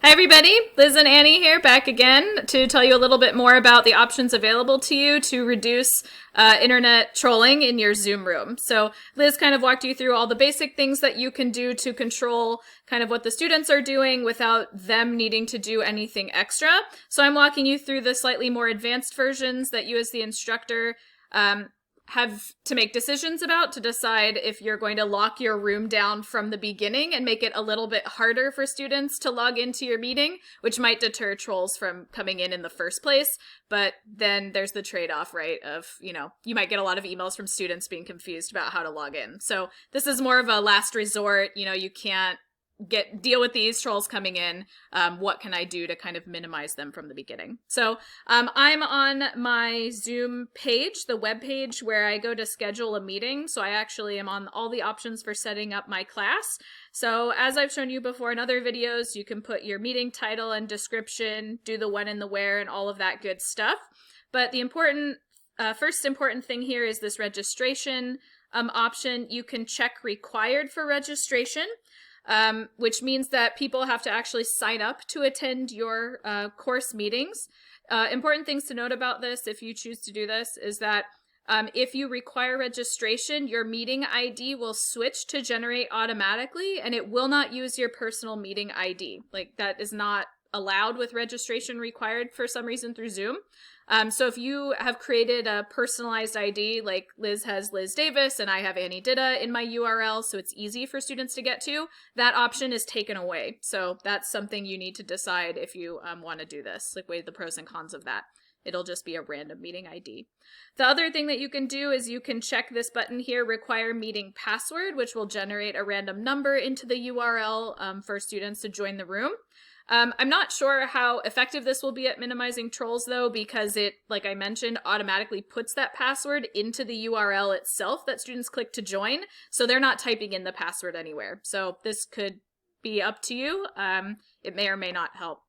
Hi everybody, Liz and Annie here, back again to tell you a little bit more about the options available to you to reduce internet trolling in your Zoom room. So Liz kind of walked you through all the basic things that you can do to control kind of what the students are doing without them needing to do anything extra. So I'm walking you through the slightly more advanced versions that you as the instructor have to make decisions about to decide if you're going to lock your room down from the beginning and make it a little bit harder for students to log into your meeting, which might deter trolls from coming in the first place. But then there's the trade-off, right, of, you might get a lot of emails from students being confused about how to log in. So this is more of a last resort. You can't deal with these trolls coming in. What can I do to kind of minimize them from the beginning? So I'm on my Zoom page, the web page where I go to schedule a meeting. So I actually am on all the options for setting up my class. So as I've shown you before in other videos, you can put your meeting title and description, do the when and the where and all of that good stuff. But the first important thing here is this registration option. You can check required for registration. Which means that people have to actually sign up to attend your course meetings. Important things to note about this, if you choose to do this, is that if you require registration, your meeting ID will switch to generate automatically, and it will not use your personal meeting ID. Like, that is not allowed with registration required for some reason through Zoom. So if you have created a personalized ID, like Liz has Liz Davis and I have Annie Ditta in my URL, so it's easy for students to get to, that option is taken away. So that's something you need to decide if you want to do this, like weigh the pros and cons of that. It'll just be a random meeting ID. The other thing that you can do is you can check this button here, require meeting password, which will generate a random number into the URL for students to join the room. I'm not sure how effective this will be at minimizing trolls, though, because it, like I mentioned, automatically puts that password into the URL itself that students click to join, so they're not typing in the password anywhere. So this could be up to you. It may or may not help.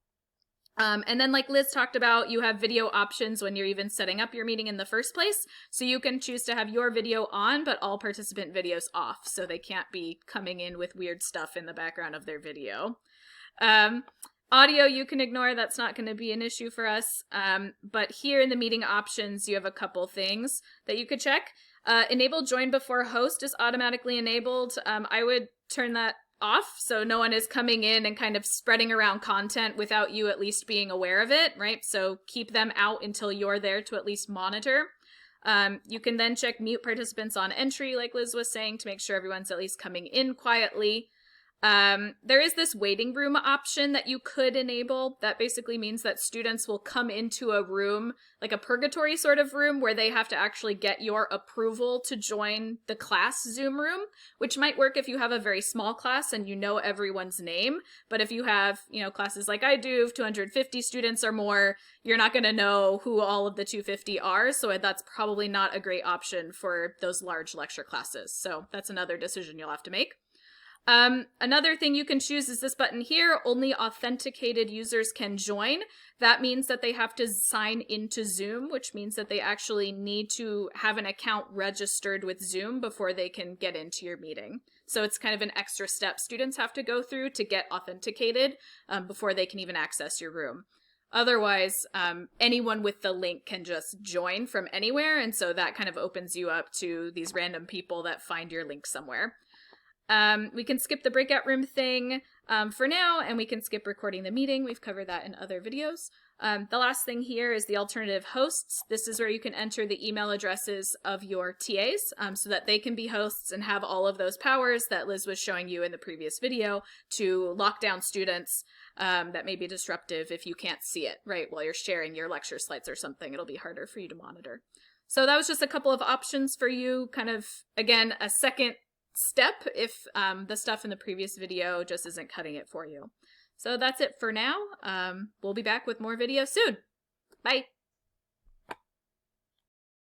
And then, like Liz talked about, you have video options when you're even setting up your meeting in the first place. So you can choose to have your video on, but all participant videos off, so they can't be coming in with weird stuff in the background of their video. Audio you can ignore, that's not going to be an issue for us. But here in the meeting options, you have a couple things that you could check. Enable join before host is automatically enabled. I would turn that off so no one is coming in and kind of spreading around content without you at least being aware of it, right? So keep them out until you're there to at least monitor. You can then check mute participants on entry, like Liz was saying, to make sure everyone's at least coming in quietly. There is this waiting room option that you could enable. That basically means that students will come into a room, like a purgatory sort of room, where they have to actually get your approval to join the class Zoom room, which might work if you have a very small class and you know everyone's name. But if you have, classes like I do, 250 students or more, you're not going to know who all of the 250 are. So that's probably not a great option for those large lecture classes. So that's another decision you'll have to make. Another thing you can choose is this button here. Only authenticated users can join. That means that they have to sign into Zoom, which means that they actually need to have an account registered with Zoom before they can get into your meeting. So it's kind of an extra step students have to go through to get authenticated before they can even access your room. Otherwise, anyone with the link can just join from anywhere, and so that kind of opens you up to these random people that find your link somewhere. We can skip the breakout room thing for now, and we can skip recording the meeting. We've covered that in other videos. The last thing here is the alternative hosts. This is where you can enter the email addresses of your TAs so that they can be hosts and have all of those powers that Liz was showing you in the previous video to lock down students that may be disruptive if you can't see it, right? While you're sharing your lecture slides or something, it'll be harder for you to monitor. So that was just a couple of options for you, kind of, again, a second step if the stuff in the previous video just isn't cutting it for you. So that's it for now. We'll be back with more videos soon. Bye.